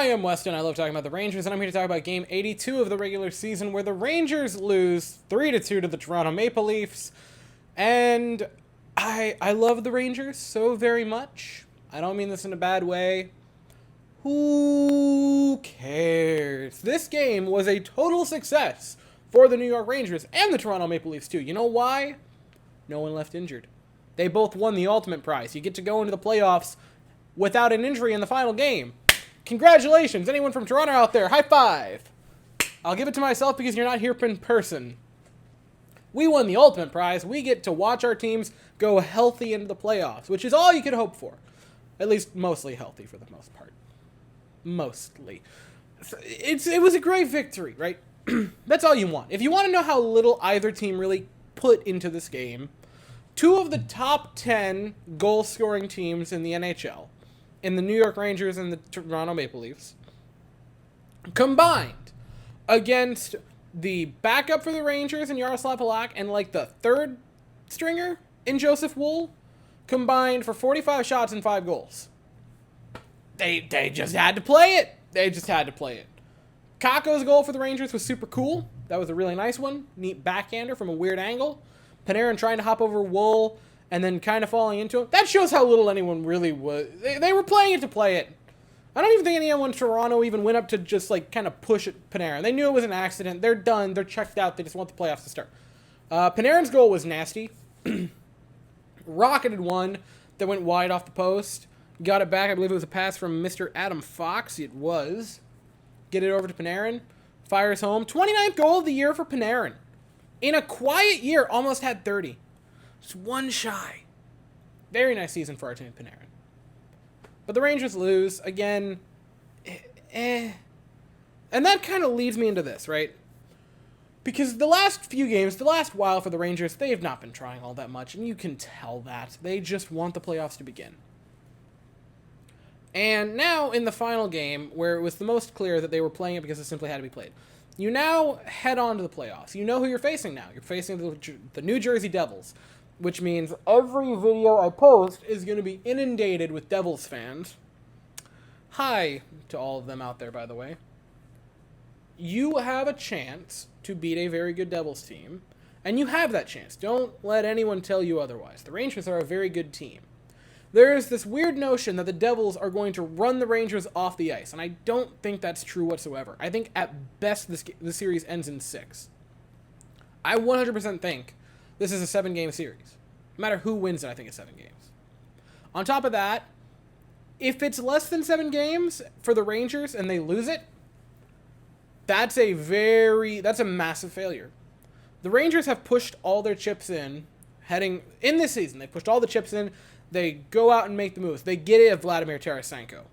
I am Weston. I love talking about the Rangers, and I'm here to talk about Game 82 of the regular season, where the Rangers lose 3-2 to the Toronto Maple Leafs. And I love the Rangers so very much. I don't mean this in a bad way. Who cares? This game was a total success for the New York Rangers and the Toronto Maple Leafs too. You know why? No one left injured. They both won the ultimate prize. You get to go into the playoffs without an injury in the final game. Congratulations, anyone from Toronto out there, high five. I'll give it to myself because you're not here in person. We won the ultimate prize. We get to watch our teams go healthy into the playoffs, which is all you could hope for. At least mostly healthy for the most part. Mostly. It was a great victory, right? That's all you want. If you want to know how little either team really put into this game, two of the top 10 goal-scoring teams in the NHL, in the New York Rangers and the Toronto Maple Leafs, combined against the backup for the Rangers in Yaroslav Halak and like the third stringer in Joseph Wool, combined for 45 shots and 5 goals. They just had to play it. They just had to play it. Kakko's goal for the Rangers was super cool. That was a really nice one. Neat backhander from a weird angle. Panarin trying to hop over Wool and then kind of falling into him. That shows how little anyone really was. They were playing it to play it. I don't even think anyone in Toronto even went up to just like kind of push at Panarin. They knew it was an accident. They're done. They're checked out. They just want the playoffs to start. Panarin's goal was nasty. Rocketed one that went wide off the post. Got it back. I believe it was a pass from Mr. Adam Fox. It was. Get it over to Panarin. Fires home. 29th goal of the year for Panarin. In a quiet year, almost had 30. Just one shy. Very nice season for Artemi Panarin. But the Rangers lose. Again, And that kind of leads me into this, right? Because the last few games, the last while for the Rangers, they have not been trying all that much, and you can tell that. They just want the playoffs to begin. And now, in the final game, where it was the most clear that they were playing it because it simply had to be played, you now head on to the playoffs. You know who you're facing now. You're facing the New Jersey Devils, which means every video I post is going to be inundated with Devils fans. Hi to all of them out there, by the way. You have a chance to beat a very good Devils team, and you have that chance. Don't let anyone tell you otherwise. The Rangers are a very good team. There is this weird notion that the Devils are going to run the Rangers off the ice, and I don't think that's true whatsoever. I think at best this series ends in 6. I 100% think this is a 7-game series. No matter who wins it, I think it's 7 games. On top of that, if it's less than 7 games for the Rangers and they lose it, that's a massive failure. The Rangers have pushed all their chips in heading in this season. They pushed all the chips in. They go out and make the moves. They get it of Vladimir Tarasenko.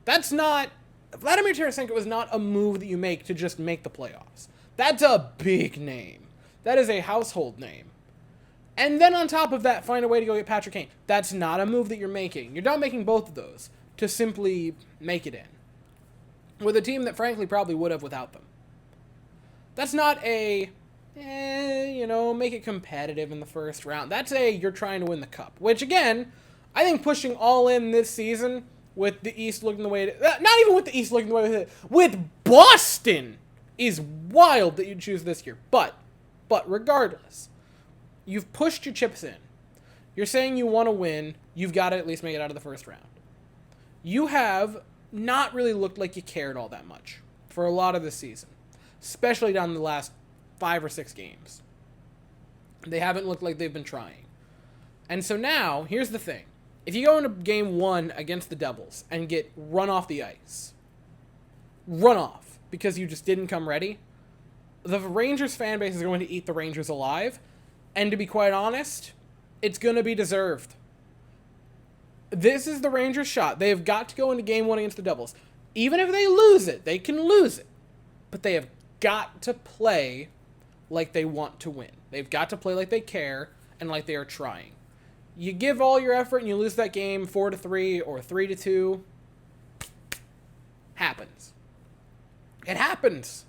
Vladimir Tarasenko is not a move that you make to just make the playoffs. That's a big name. That is a household name. And then on top of that, find a way to go get Patrick Kane. That's not a move that you're making. You're not making both of those to simply make it in. With a team that frankly probably would have without them. That's not a, make it competitive in the first round. That's you're trying to win the cup. Which, again, I think pushing all in this season with the East looking the way it is, not even with the East looking the way it is, with Boston is wild that you choose this year. But regardless, you've pushed your chips in. You're saying you want to win. You've got to at least make it out of the first round. You have not really looked like you cared all that much for a lot of this season, especially down the last 5 or 6 games. They haven't looked like they've been trying. And so now, here's the thing. If you go into game 1 against the Devils and get run off the ice, because you just didn't come ready, the Rangers fan base is going to eat the Rangers alive. And to be quite honest, it's going to be deserved. This is the Rangers' shot. They have got to go into game 1 against the Devils. Even if they lose it, they can lose it. But they have got to play like they want to win. They've got to play like they care and like they are trying. You give all your effort and you lose that game 4-3 or 3-2. Happens. It happens.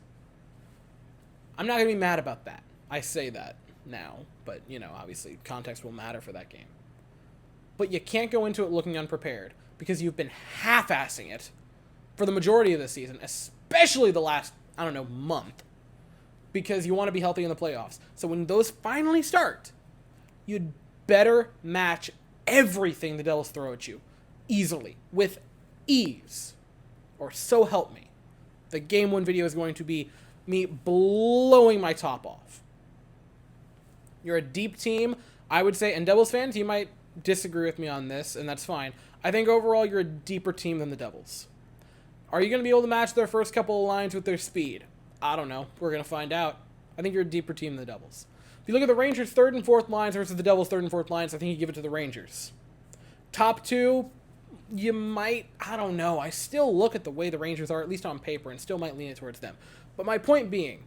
I'm not going to be mad about that. I say that now, but, obviously context will matter for that game. But you can't go into it looking unprepared because you've been half-assing it for the majority of the season, especially the last, I don't know, month, because you want to be healthy in the playoffs. So when those finally start, you'd better match everything the Devils throw at you easily, with ease, or so help me. The Game 1 video is going to be me blowing my top off. You're a deep team, I would say, and Devils fans, you might disagree with me on this, and that's fine. I think overall you're a deeper team than the Devils. Are you going to be able to match their first couple of lines with their speed? I don't know. We're going to find out. I think you're a deeper team than the Devils. If you look at the Rangers' third and fourth lines versus the Devils' third and fourth lines, I think you give it to the Rangers. Top two, you might, I don't know. I still look at the way the Rangers are, at least on paper, and still might lean it towards them. But my point being,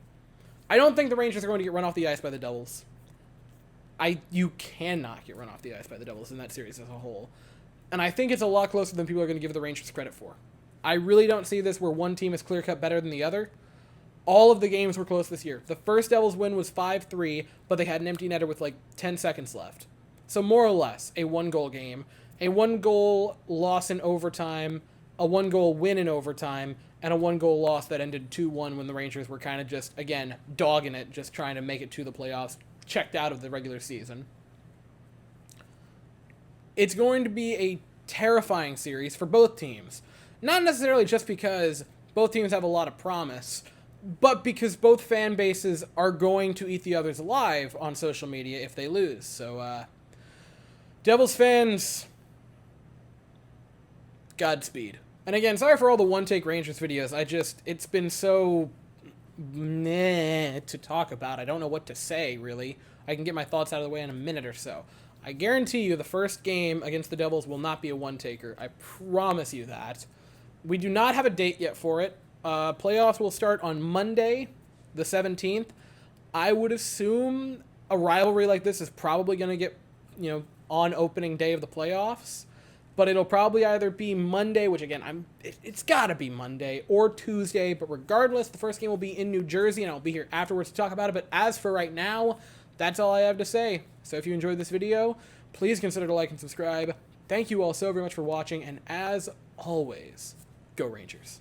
I don't think the Rangers are going to get run off the ice by the Devils. You cannot get run off the ice by the Devils in that series as a whole. And I think it's a lot closer than people are going to give the Rangers credit for. I really don't see this where one team is clear-cut better than the other. All of the games were close this year. The first Devils win was 5-3, but they had an empty netter with like 10 seconds left. So more or less a one-goal game, a one-goal loss in overtime, a one-goal win in overtime, and a one-goal loss that ended 2-1 when the Rangers were kind of just, again, dogging it, just trying to make it to the playoffs, checked out of the regular season. It's going to be a terrifying series for both teams. Not necessarily just because both teams have a lot of promise, but because both fan bases are going to eat the others alive on social media if they lose. So, Devils fans, Godspeed. And again, sorry for all the one-take Rangers videos. It's been so meh to talk about. I don't know what to say, really. I can get my thoughts out of the way in a minute or so. I guarantee you the first game against the Devils will not be a one-taker. I promise you that. We do not have a date yet for it. Playoffs will start on Monday, the 17th. I would assume a rivalry like this is probably going to get, on opening day of the playoffs. But it'll probably either be Monday, which again, it's got to be Monday, or Tuesday. But regardless, the first game will be in New Jersey, and I'll be here afterwards to talk about it. But as for right now, that's all I have to say. So if you enjoyed this video, please consider to like and subscribe. Thank you all so very much for watching, and as always, go Rangers.